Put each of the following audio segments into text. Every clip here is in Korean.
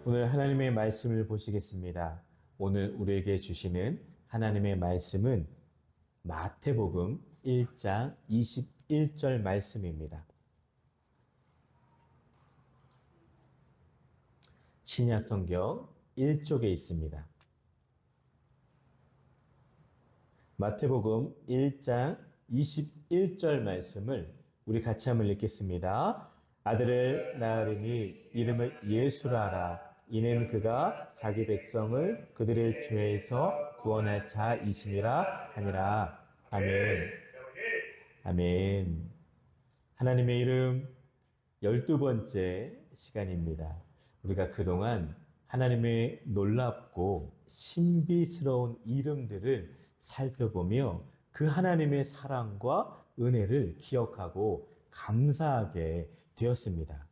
오늘 하나님의 말씀을 보시겠습니다. 오늘 우리에게 주시는 하나님의 말씀은 마태복음 1장 21절 말씀입니다. 신약성경 1쪽에 있습니다. 마태복음 1장 21절 말씀을 우리 같이 한번 읽겠습니다. 아들을 낳으리니 이름을 예수라 하라. 이는 그가 자기 백성을 그들의 죄에서 구원할 자이심이라 하니라. 아멘. 아멘. 하나님의 이름 12번째 시간입니다. 우리가 그동안 하나님의 놀랍고 신비스러운 이름들을 살펴보며 그 하나님의 사랑과 은혜를 기억하고 감사하게 되었습니다.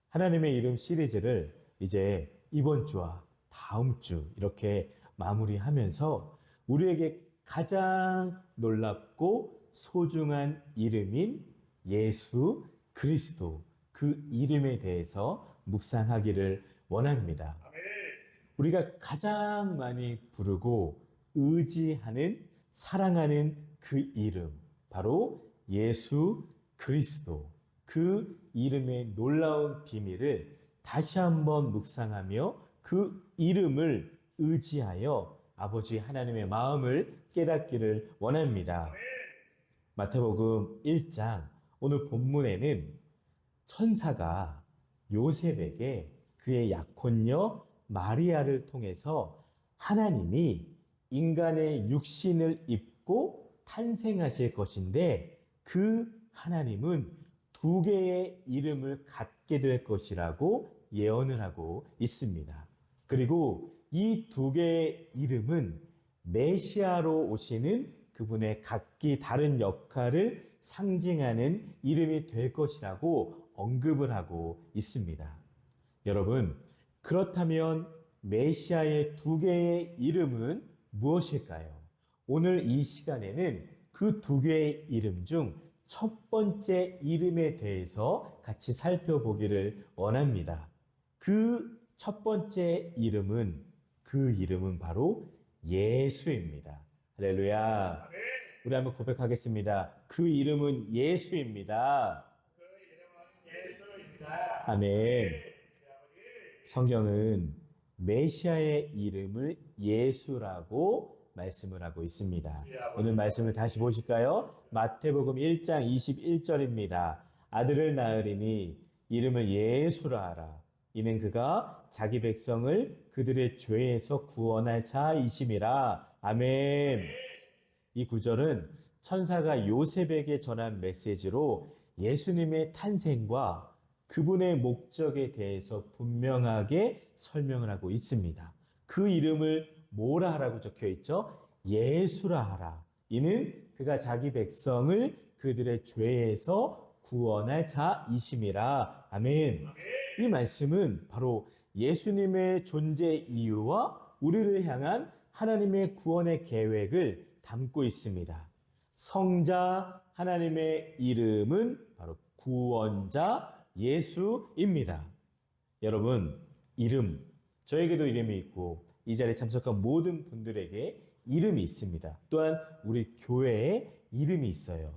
하나님의 이름 시리즈를 이제 이번 주와 다음 주 이렇게 마무리하면서 우리에게 가장 놀랍고 소중한 이름인 예수 그리스도, 그 이름에 대해서 묵상하기를 원합니다. 우리가 가장 많이 부르고 의지하는, 사랑하는 그 이름, 바로 예수 그리스도, 그 이름의 놀라운 비밀을 다시 한번 묵상하며 그 이름을 의지하여 아버지 하나님의 마음을 깨닫기를 원합니다. 마태복음 1장, 오늘 본문에는 천사가 요셉에게 그의 약혼녀 마리아를 통해서 하나님이 인간의 육신을 입고 탄생하실 것인데 그 하나님은 두 개의 이름을 갖게 될 것이라고 예언을 하고 있습니다. 그리고 이 두 개의 이름은 메시아로 오시는 그분의 각기 다른 역할을 상징하는 이름이 될 것이라고 언급을 하고 있습니다. 여러분, 그렇다면 메시아의 두 개의 이름은 무엇일까요? 오늘 이 시간에는 그 두 개의 이름 중 첫 번째 이름에 대해서 같이 살펴보기를 원합니다. 그 첫 번째 이름은, 그 이름은 바로 예수입니다. 할렐루야. 우리 한번 고백하겠습니다. 그 이름은 예수입니다. 그 이름은 예수입니다. 아멘. 성경은 메시아의 이름을 예수라고 말씀을 하고 있습니다. 오늘 말씀을 다시 보실까요? 마태복음 1장 21절입니다. 아들을 낳으리니 이름을 예수라 하라. 이는 그가 자기 백성을 그들의 죄에서 구원할 자이심이라. 아멘. 이 구절은 천사가 요셉에게 전한 메시지로 예수님의 탄생과 그분의 목적에 대해서 분명하게 설명을 하고 있습니다. 그 이름을 뭐라 하라고 적혀 있죠? 예수라 하라. 이는 그가 자기 백성을 그들의 죄에서 구원할 자이심이라. 아멘. 이 말씀은 바로 예수님의 존재 이유와 우리를 향한 하나님의 구원의 계획을 담고 있습니다. 성자 하나님의 이름은 바로 구원자 예수입니다. 여러분, 이름, 저에게도 이름이 있고 이 자리에 참석한 모든 분들에게 이름이 있습니다. 또한 우리 교회에 이름이 있어요.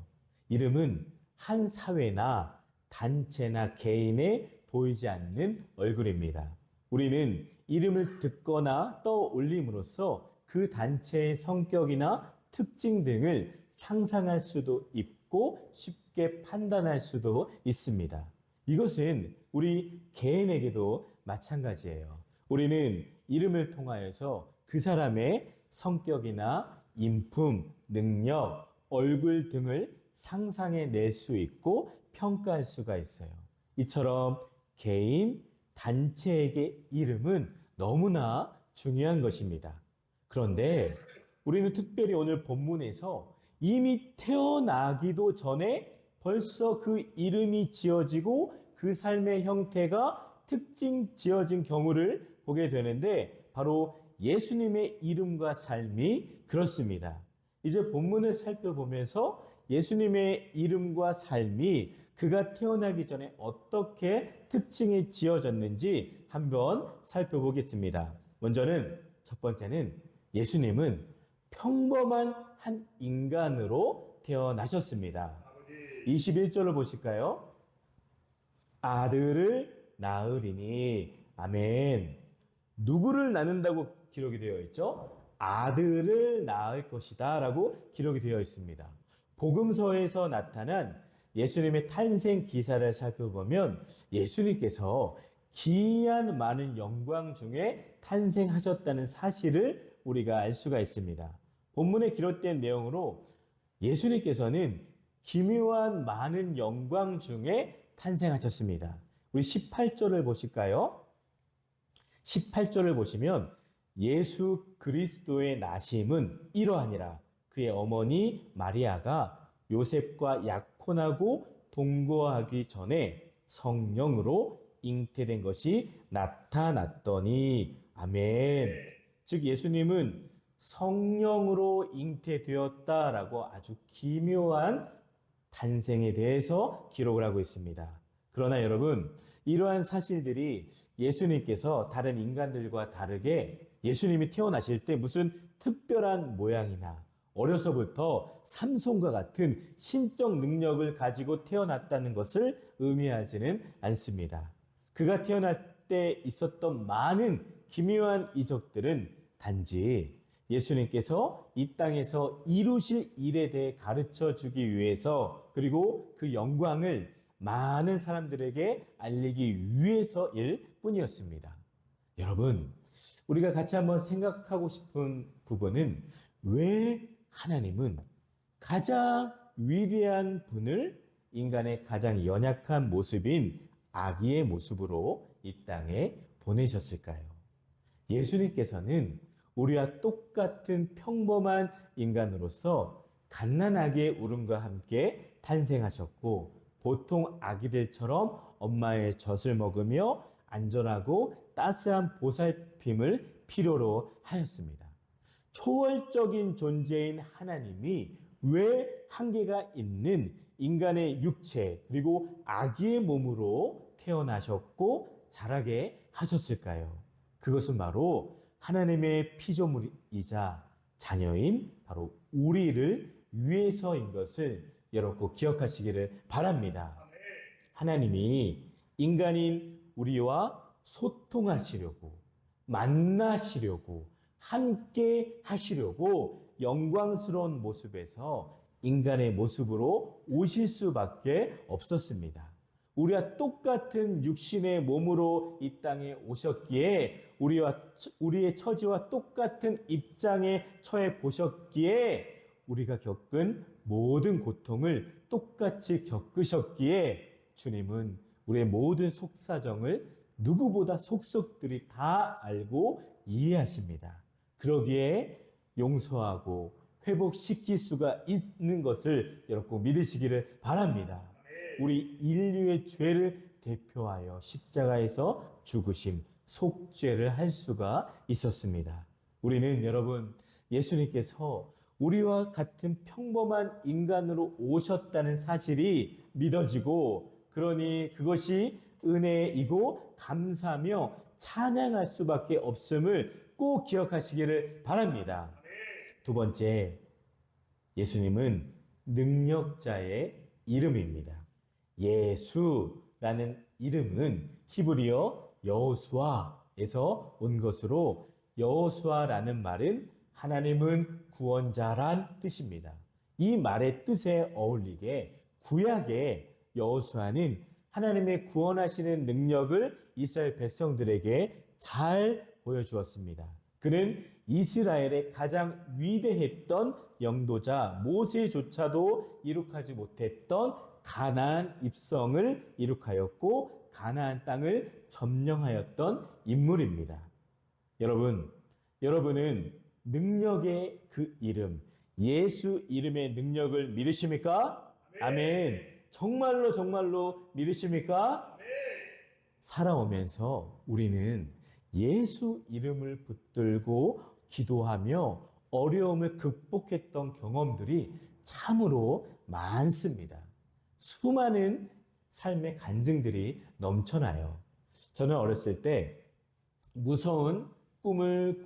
이름은 한 사회나 단체나 개인에 보이지 않는 얼굴입니다. 우리는 이름을 듣거나 떠올림으로써 그 단체의 성격이나 특징 등을 상상할 수도 있고 쉽게 판단할 수도 있습니다. 이것은 우리 개인에게도 마찬가지예요. 우리는 이름을 통하여서 그 사람의 성격이나 인품, 능력, 얼굴 등을 상상해 낼 수 있고 평가할 수가 있어요. 이처럼 개인, 단체에게 이름은 너무나 중요한 것입니다. 그런데 우리는 특별히 오늘 본문에서 이미 태어나기도 전에 벌써 그 이름이 지어지고 그 삶의 형태가 특징 지어진 경우를 보게 되는데 바로 예수님의 이름과 삶이 그렇습니다. 이제 본문을 살펴보면서 예수님의 이름과 삶이 그가 태어나기 전에 어떻게 특징이 지어졌는지 한번 살펴보겠습니다. 먼저는 첫 번째는 예수님은 평범한 한 인간으로 태어나셨습니다. 21절을 보실까요? 아들을 낳으리니. 아멘. 누구를 낳는다고 기록이 되어 있죠? 아들을 낳을 것이다 라고 기록이 되어 있습니다. 복음서에서 나타난 예수님의 탄생 기사를 살펴보면 예수님께서 기이한 많은 영광 중에 탄생하셨다는 사실을 우리가 알 수가 있습니다. 본문에 기록된 내용으로 예수님께서는 기묘한 많은 영광 중에 탄생하셨습니다. 우리 18절을 보실까요? 18절을 보시면 예수 그리스도의 나심은 이러하니라. 그의 어머니 마리아가 요셉과 약혼하고 동거하기 전에 성령으로 잉태된 것이 나타났더니. 아멘. 즉 예수님은 성령으로 잉태되었다라고 아주 기묘한 탄생에 대해서 기록을 하고 있습니다. 그러나 여러분, 이러한 사실들이 예수님께서 다른 인간들과 다르게 예수님이 태어나실 때 무슨 특별한 모양이나 어려서부터 삼손과 같은 신적 능력을 가지고 태어났다는 것을 의미하지는 않습니다. 그가 태어날 때 있었던 많은 기묘한 이적들은 단지 예수님께서 이 땅에서 이루실 일에 대해 가르쳐 주기 위해서, 그리고 그 영광을 많은 사람들에게 알리기 위해서일 뿐이었습니다. 여러분, 우리가 같이 한번 생각하고 싶은 부분은 왜 하나님은 가장 위대한 분을 인간의 가장 연약한 모습인 아기의 모습으로 이 땅에 보내셨을까요? 예수님께서는 우리와 똑같은 평범한 인간으로서 갓난아기의 울음과 함께 탄생하셨고, 보통 아기들처럼 엄마의 젖을 먹으며 안전하고 따스한 보살핌을 필요로 하였습니다. 초월적인 존재인 하나님이 왜 한계가 있는 인간의 육체 그리고 아기의 몸으로 태어나셨고 자라게 하셨을까요? 그것은 바로 하나님의 피조물이자 자녀인 바로 우리를 위해서인 것을 여러분 꼭 기억하시기를 바랍니다. 하나님이 인간인 우리와 소통하시려고, 만나시려고, 함께 하시려고 영광스러운 모습에서 인간의 모습으로 오실 수밖에 없었습니다. 우리와 똑같은 육신의 몸으로 이 땅에 오셨기에, 우리의 처지와 똑같은 입장에 처해 보셨기에, 우리가 겪은 모든 고통을 똑같이 겪으셨기에 주님은 우리의 모든 속사정을 누구보다 속속들이 다 알고 이해하십니다. 그러기에 용서하고 회복시킬 수가 있는 것을 여러분 꼭 믿으시기를 바랍니다. 우리 인류의 죄를 대표하여 십자가에서 죽으심, 속죄를 할 수가 있었습니다. 우리는 여러분 예수님께서 우리와 같은 평범한 인간으로 오셨다는 사실이 믿어지고, 그러니 그것이 은혜이고 감사하며 찬양할 수밖에 없음을 꼭 기억하시기를 바랍니다. 두 번째, 예수님은 능력자의 이름입니다. 예수라는 이름은 히브리어 여호수아에서 온 것으로, 여호수아라는 말은 하나님은 구원자란 뜻입니다. 이 말의 뜻에 어울리게 구약의 여호수아는 하나님의 구원하시는 능력을 이스라엘 백성들에게 잘 보여주었습니다. 그는 이스라엘의 가장 위대했던 영도자 모세조차도 이룩하지 못했던 가나안 입성을 이룩하였고 가나안 땅을 점령하였던 인물입니다. 여러분은 능력의 그 이름, 예수 이름의 능력을 믿으십니까? 아멘. 정말로 믿으십니까? 아멘. 살아오면서 우리는 예수 이름을 붙들고 기도하며 어려움을 극복했던 경험들이 참으로 많습니다. 수많은 삶의 간증들이 넘쳐나요. 저는 어렸을 때 무서운 꿈을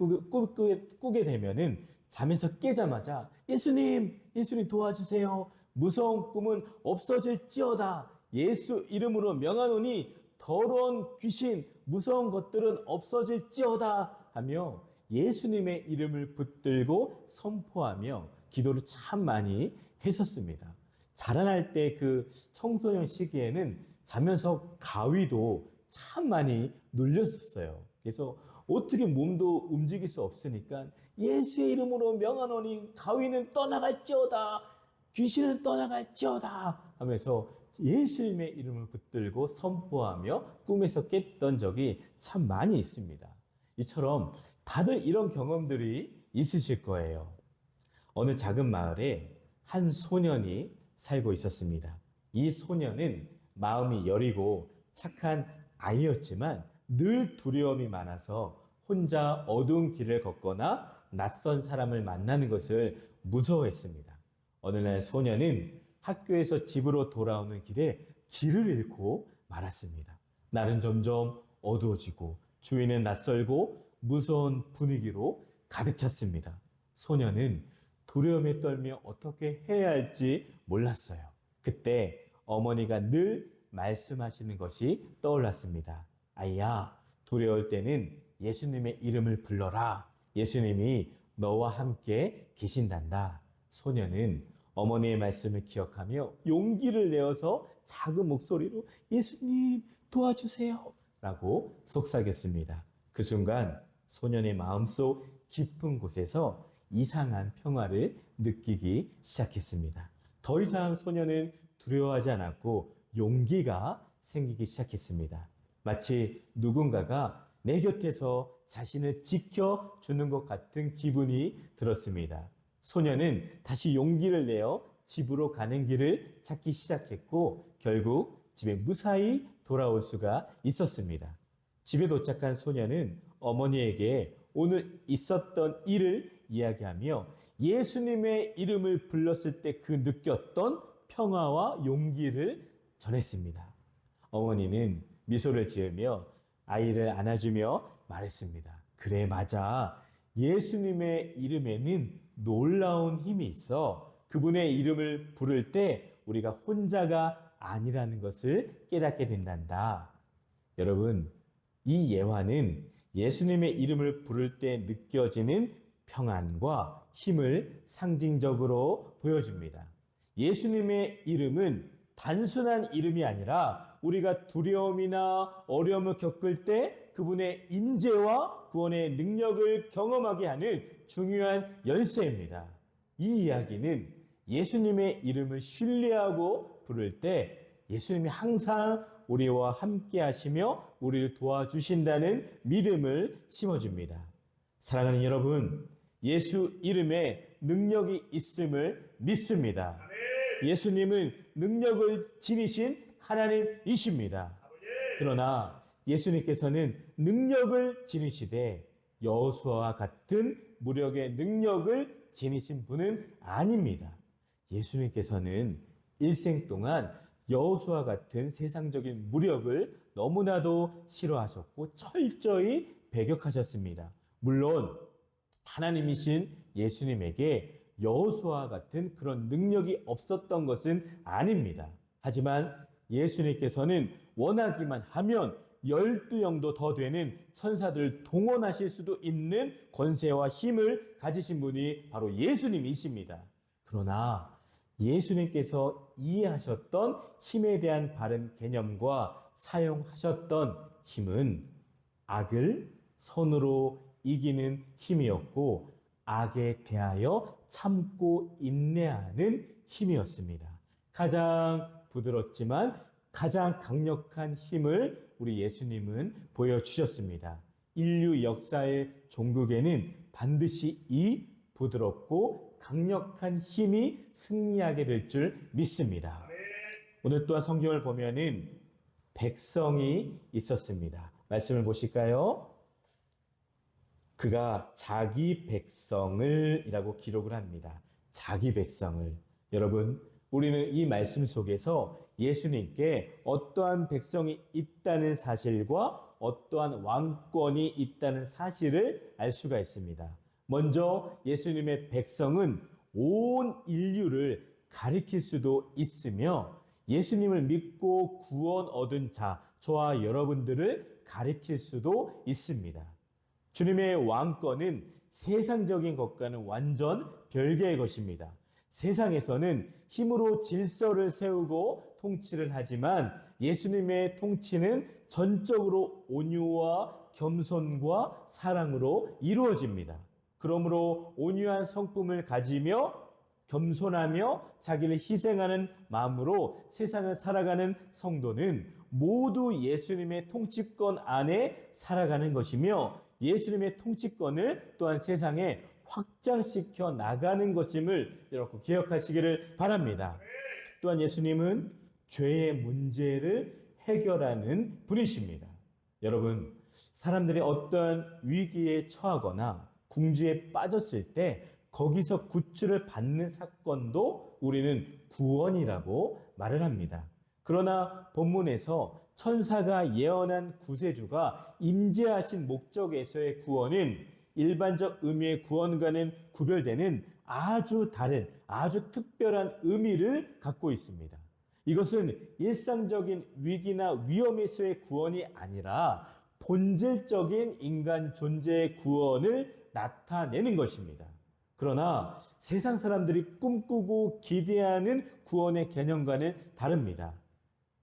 꾸게 되면은 잠에서 깨자마자 예수님, 예수님 도와주세요. 무서운 꿈은 없어질지어다. 예수 이름으로 명하노니 더러운 귀신, 무서운 것들은 없어질지어다 하며 예수님의 이름을 붙들고 선포하며 기도를 참 많이 했었습니다. 자라날 때 그 청소년 시기에는 자면서 가위도 참 많이 눌렸었어요. 그래서 어떻게 몸도 움직일 수 없으니까 예수의 이름으로 명하노니 가위는 떠나갈지어다, 귀신은 떠나갈지어다 하면서 예수님의 이름을 붙들고 선포하며 꿈에서 깼던 적이 참 많이 있습니다. 이처럼 다들 이런 경험들이 있으실 거예요. 어느 작은 마을에 한 소년이 살고 있었습니다. 이 소년은 마음이 여리고 착한 아이였지만 늘 두려움이 많아서 혼자 어두운 길을 걷거나 낯선 사람을 만나는 것을 무서워했습니다. 어느 날 소년은 학교에서 집으로 돌아오는 길에 길을 잃고 말았습니다. 날은 점점 어두워지고 주위는 낯설고 무서운 분위기로 가득 찼습니다. 소년은 두려움에 떨며 어떻게 해야 할지 몰랐어요. 그때 어머니가 늘 말씀하시는 것이 떠올랐습니다. 아이야, 두려울 때는 예수님의 이름을 불러라. 예수님이 너와 함께 계신단다. 소년은 어머니의 말씀을 기억하며 용기를 내어서 작은 목소리로 예수님 도와주세요 라고 속삭였습니다. 그 순간 소년의 마음속 깊은 곳에서 이상한 평화를 느끼기 시작했습니다. 더 이상 소년은 두려워하지 않았고 용기가 생기기 시작했습니다. 마치 누군가가 내 곁에서 자신을 지켜주는 것 같은 기분이 들었습니다. 소년은 다시 용기를 내어 집으로 가는 길을 찾기 시작했고 결국 집에 무사히 돌아올 수가 있었습니다. 집에 도착한 소년은 어머니에게 오늘 있었던 일을 이야기하며 예수님의 이름을 불렀을 때 그 느꼈던 평화와 용기를 전했습니다. 어머니는 미소를 지으며 아이를 안아주며 말했습니다. 그래, 맞아. 예수님의 이름에는 놀라운 힘이 있어. 그분의 이름을 부를 때 우리가 혼자가 아니라는 것을 깨닫게 된단다. 여러분, 이 예화는 예수님의 이름을 부를 때 느껴지는 평안과 힘을 상징적으로 보여줍니다. 예수님의 이름은 단순한 이름이 아니라 우리가 두려움이나 어려움을 겪을 때 그분의 인재와 구원의 능력을 경험하게 하는 중요한 열쇠입니다. 이 이야기는 예수님의 이름을 신뢰하고 부를 때 예수님이 항상 우리와 함께 하시며 우리를 도와주신다는 믿음을 심어줍니다. 사랑하는 여러분, 예수 이름에 능력이 있음을 믿습니다. 예수님은 능력을 지니신 하나님이십니다. 그러나 예수님께서는 능력을 지니시되 여호수아와 같은 무력의 능력을 지니신 분은 아닙니다. 예수님께서는 일생 동안 여호수아와 같은 세상적인 무력을 너무나도 싫어하셨고 철저히 배격하셨습니다. 물론 하나님이신 예수님에게 여호수아와 같은 그런 능력이 없었던 것은 아닙니다. 하지만 예수님께서는 원하기만 하면 12영도 더 되는 천사들을 동원하실 수도 있는 권세와 힘을 가지신 분이 바로 예수님이십니다. 그러나 예수님께서 이해하셨던 힘에 대한 바른 개념과 사용하셨던 힘은 악을 선으로 이기는 힘이었고 악에 대하여 참고 인내하는 힘이었습니다. 가장 부드럽지만 가장 강력한 힘을 우리 예수님은 보여주셨습니다. 인류 역사의 종국에는 반드시 이 부드럽고 강력한 힘이 승리하게 될 줄 믿습니다. 오늘 또한 성경을 보면은 백성이 있었습니다. 말씀을 보실까요? 그가 자기 백성을 이라고 기록을 합니다. 자기 백성을. 여러분, 우리는 이 말씀 속에서 예수님께 어떠한 백성이 있다는 사실과 어떠한 왕권이 있다는 사실을 알 수가 있습니다. 먼저 예수님의 백성은 온 인류를 가리킬 수도 있으며 예수님을 믿고 구원 얻은 자, 저와 여러분들을 가리킬 수도 있습니다. 주님의 왕권은 세상적인 것과는 완전 별개의 것입니다. 세상에서는 힘으로 질서를 세우고 통치를 하지만 예수님의 통치는 전적으로 온유와 겸손과 사랑으로 이루어집니다. 그러므로 온유한 성품을 가지며 겸손하며 자기를 희생하는 마음으로 세상을 살아가는 성도는 모두 예수님의 통치권 안에 살아가는 것이며 예수님의 통치권을 또한 세상에 확장시켜 나가는 것임을 여러분 기억하시기를 바랍니다. 또한 예수님은 죄의 문제를 해결하는 분이십니다. 여러분, 사람들이 어떤 위기에 처하거나 궁지에 빠졌을 때 거기서 구출을 받는 사건도 우리는 구원이라고 말을 합니다. 그러나 본문에서 천사가 예언한 구세주가 임재하신 목적에서의 구원은 일반적 의미의 구원과는 구별되는 아주 다른, 아주 특별한 의미를 갖고 있습니다. 이것은 일상적인 위기나 위험에서의 구원이 아니라 본질적인 인간 존재의 구원을 나타내는 것입니다. 그러나 세상 사람들이 꿈꾸고 기대하는 구원의 개념과는 다릅니다.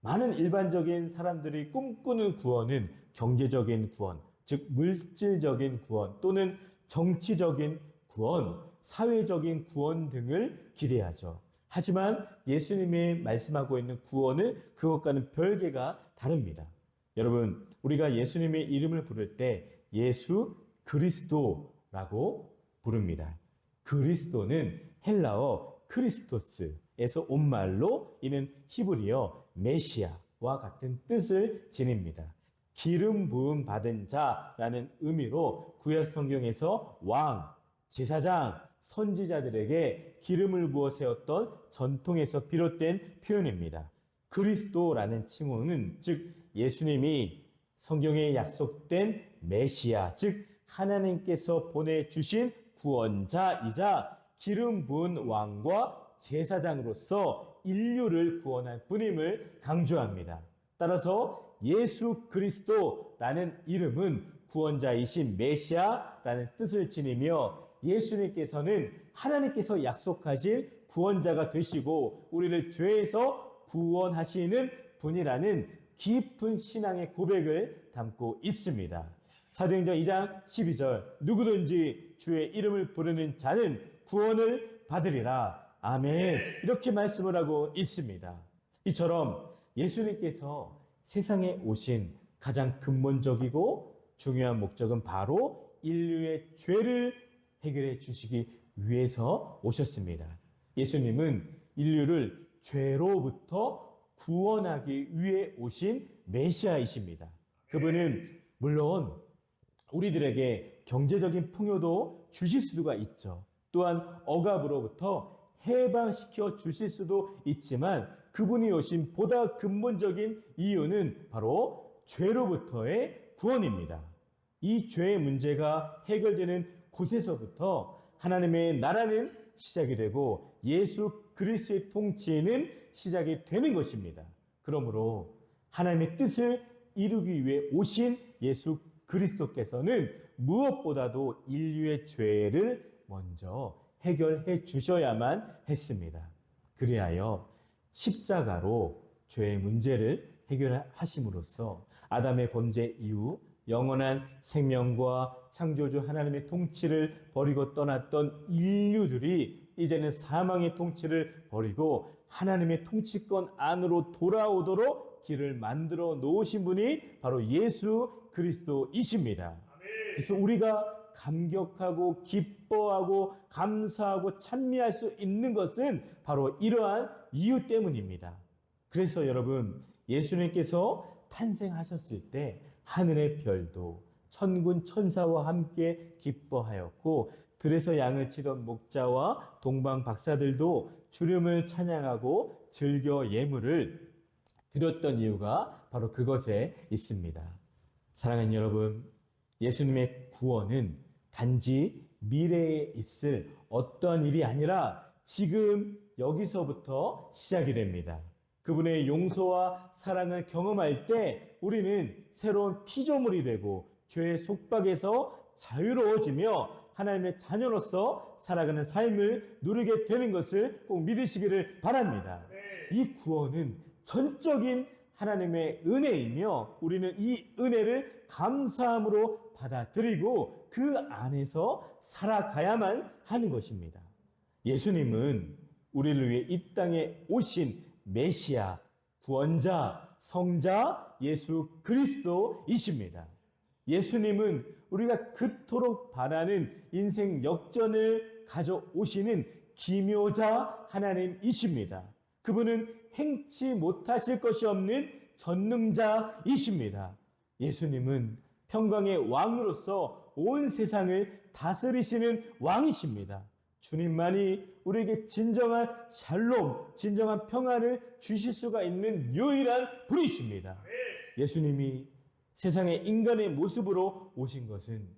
많은 일반적인 사람들이 꿈꾸는 구원은 경제적인 구원, 즉 물질적인 구원 또는 정치적인 구원, 사회적인 구원 등을 기대하죠. 하지만 예수님이 말씀하고 있는 구원은 그것과는 별개가 다릅니다. 여러분, 우리가 예수님의 이름을 부를 때 예수 그리스도라고 부릅니다. 그리스도는 헬라어 크리스토스에서 온 말로 이는 히브리어 메시아와 같은 뜻을 지닙니다. 기름 부음 받은 자라는 의미로 구약 성경에서 왕, 제사장, 선지자들에게 기름을 부어 세웠던 전통에서 비롯된 표현입니다. 그리스도라는 칭호는 즉 예수님이 성경에 약속된 메시아, 즉 하나님께서 보내주신 구원자이자 기름 부은 왕과 제사장으로서 인류를 구원할 분임을 강조합니다. 따라서 예수 그리스도라는 이름은 구원자이신 메시아라는 뜻을 지니며 예수님께서는 하나님께서 약속하신 구원자가 되시고 우리를 죄에서 구원하시는 분이라는 깊은 신앙의 고백을 담고 있습니다. 사도행전 2장 12절 누구든지 주의 이름을 부르는 자는 구원을 받으리라. 아멘. 이렇게 말씀을 하고 있습니다. 이처럼 예수님께서 세상에 오신 가장 근본적이고 중요한 목적은 바로 인류의 죄를 해결해 주시기 위해서 오셨습니다. 예수님은 인류를 죄로부터 구원하기 위해 오신 메시아이십니다. 그분은 물론 우리들에게 경제적인 풍요도 주실 수가 있죠. 또한 억압으로부터 해방시켜 주실 수도 있지만 그분이 오신 보다 근본적인 이유는 바로 죄로부터의 구원입니다. 이 죄의 문제가 해결되는 곳에서부터 하나님의 나라는 시작이 되고 예수 그리스도의 통치는 시작이 되는 것입니다. 그러므로 하나님의 뜻을 이루기 위해 오신 예수 그리스도께서는 무엇보다도 인류의 죄를 먼저 해결해 주셔야만 했습니다. 그리하여 십자가로 죄의 문제를 해결하심으로써 아담의 범죄 이후 영원한 생명과 창조주 하나님의 통치를 버리고 떠났던 인류들이 이제는 사망의 통치를 버리고 하나님의 통치권 안으로 돌아오도록 길을 만들어 놓으신 분이 바로 예수 그리스도이십니다. 그래서 우리가 감격하고 기뻐하고 감사하고 찬미할 수 있는 것은 바로 이러한 이유 때문입니다. 그래서 여러분, 예수님께서 탄생하셨을 때 하늘의 별도 천군 천사와 함께 기뻐하였고 들에서 양을 치던 목자와 동방 박사들도 주님을 찬양하고 즐겨 예물을 드렸던 이유가 바로 그것에 있습니다. 사랑하는 여러분, 예수님의 구원은 단지 미래에 있을 어떠한 일이 아니라 지금 여기서부터 시작이 됩니다. 그분의 용서와 사랑을 경험할 때 우리는 새로운 피조물이 되고 죄의 속박에서 자유로워지며 하나님의 자녀로서 살아가는 삶을 누리게 되는 것을 꼭 믿으시기를 바랍니다. 이 구원은 전적인 하나님의 은혜이며 우리는 이 은혜를 감사함으로 받아들이고 그 안에서 살아가야만 하는 것입니다. 예수님은 우리를 위해 이 땅에 오신 메시아, 구원자, 성자, 예수 그리스도이십니다. 예수님은 우리가 그토록 바라는 인생 역전을 가져오시는 기묘자 하나님이십니다. 그분은 행치 못하실 것이 없는 전능자이십니다. 예수님은 평강의 왕으로서 온 세상을 다스리시는 왕이십니다. 주님만이 우리에게 진정한 샬롬, 진정한 평안을 주실 수가 있는 유일한 분이십니다. 예수님이 세상에 인간의 모습으로 오신 것은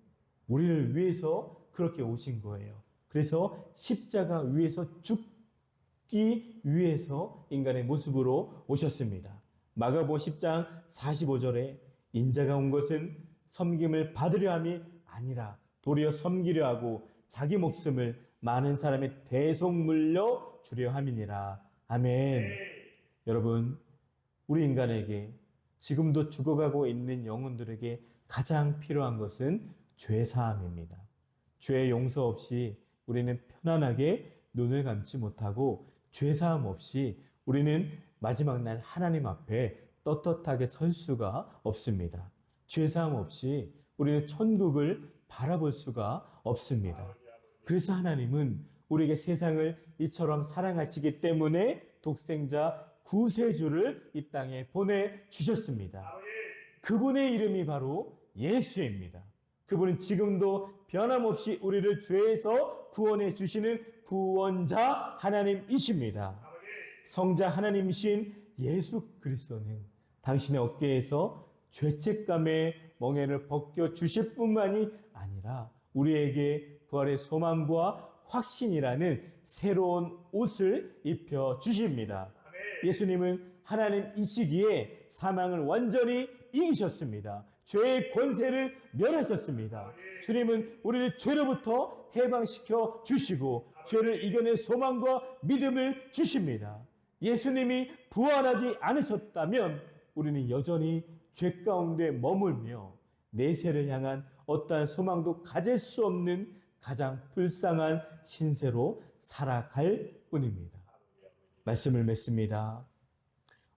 우리를 위해서 그렇게 오신 거예요. 그래서 십자가 위에서 죽기 위해서 인간의 모습으로 오셨습니다. 마가복음 10장 45절에 인자가 온 것은 섬김을 받으려 함이 아니라 도리어 섬기려 하고 자기 목숨을 많은 사람의 대속 물려 주려 함이니라. 아멘. 여러분, 우리 인간에게 지금도 죽어가고 있는 영혼들에게 가장 필요한 것은 죄사함입니다. 죄 용서 없이 우리는 편안하게 눈을 감지 못하고 죄사함 없이 우리는 마지막 날 하나님 앞에 떳떳하게 설 수가 없습니다. 죄사함 없이 우리는 천국을 바라볼 수가 없습니다. 그래서 하나님은 우리에게 세상을 이처럼 사랑하시기 때문에 독생자 구세주를 이 땅에 보내주셨습니다. 그분의 이름이 바로 예수입니다. 그분은 지금도 변함없이 우리를 죄에서 구원해 주시는 구원자 하나님이십니다. 성자 하나님이신 예수 그리스도는 당신의 어깨에서 죄책감의 멍에를 벗겨 주실 뿐만이 아니라 우리에게 부활의 소망과 확신이라는 새로운 옷을 입혀 주십니다. 예수님은 하나님이시기에 사망을 완전히 이기셨습니다. 죄의 권세를 멸하셨습니다. 주님은 우리를 죄로부터 해방시켜 주시고 죄를 이겨낼 소망과 믿음을 주십니다. 예수님이 부활하지 않으셨다면 우리는 여전히 죄 가운데 머물며 내세를 향한 어떠한 소망도 가질 수 없는 가장 불쌍한 신세로 살아갈 뿐입니다. 말씀을 맺습니다.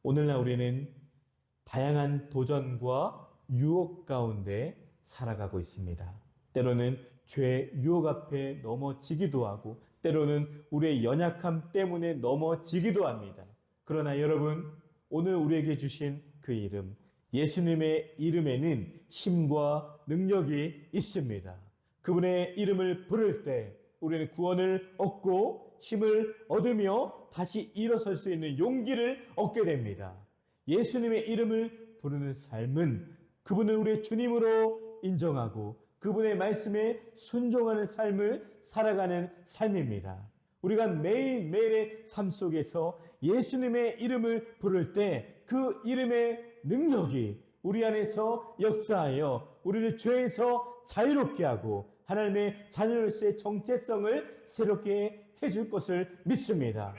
오늘날 우리는 다양한 도전과 유혹 가운데 살아가고 있습니다. 때로는 죄의 유혹 앞에 넘어지기도 하고 때로는 우리의 연약함 때문에 넘어지기도 합니다. 그러나 여러분, 오늘 우리에게 주신 그 이름, 예수님의 이름에는 힘과 능력이 있습니다. 그분의 이름을 부를 때 우리는 구원을 얻고 힘을 얻으며 다시 일어설 수 있는 용기를 얻게 됩니다. 예수님의 이름을 부르는 삶은 그분을 우리의 주님으로 인정하고 그분의 말씀에 순종하는 삶을 살아가는 삶입니다. 우리가 매일매일의 삶 속에서 예수님의 이름을 부를 때 그 이름의 능력이 우리 안에서 역사하여 우리를 죄에서 자유롭게 하고 하나님의 자녀로서의 정체성을 새롭게 해줄 것을 믿습니다.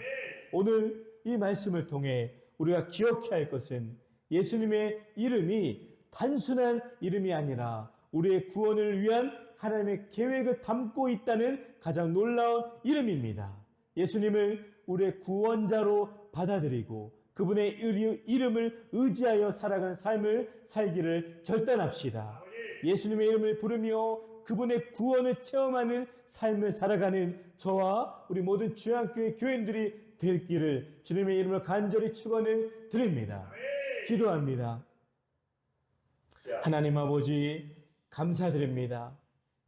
오늘 이 말씀을 통해 우리가 기억해야 할 것은 예수님의 이름이 단순한 이름이 아니라 우리의 구원을 위한 하나님의 계획을 담고 있다는 가장 놀라운 이름입니다. 예수님을 우리의 구원자로 받아들이고 그분의 이름을 의지하여 살아가는 삶을 살기를 결단합시다. 예수님의 이름을 부르며 그분의 구원을 체험하는 삶을 살아가는 저와 우리 모든 주양교회 교인들이 되기를 주님의 이름으로 간절히 축원을 드립니다. 기도합니다. 하나님 아버지, 감사드립니다.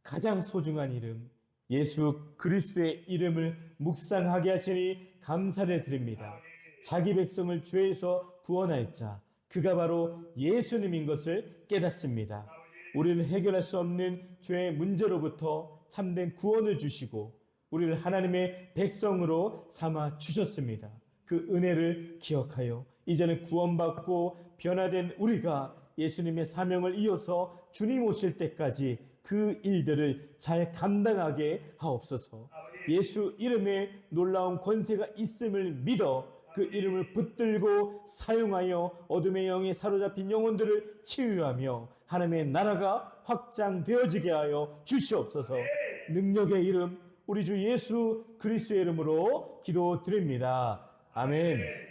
가장 소중한 이름 예수 그리스도의 이름을 묵상하게 하시니 감사를 드립니다. 자기 백성을 죄에서 구원할 자, 그가 바로 예수님인 것을 깨닫습니다. 우리를 해결할 수 없는 죄의 문제로부터 참된 구원을 주시고 우리를 하나님의 백성으로 삼아 주셨습니다. 그 은혜를 기억하여 이제는 구원받고 변화된 우리가 예수님의 사명을 이어서 주님 오실 때까지 그 일들을 잘 감당하게 하옵소서. 예수 이름에 놀라운 권세가 있음을 믿어 그 이름을 붙들고 사용하여 어둠의 영에 사로잡힌 영혼들을 치유하며 하나님의 나라가 확장되어지게 하여 주시옵소서. 능력의 이름 우리 주 예수 그리스도의 이름으로 기도드립니다. 아멘.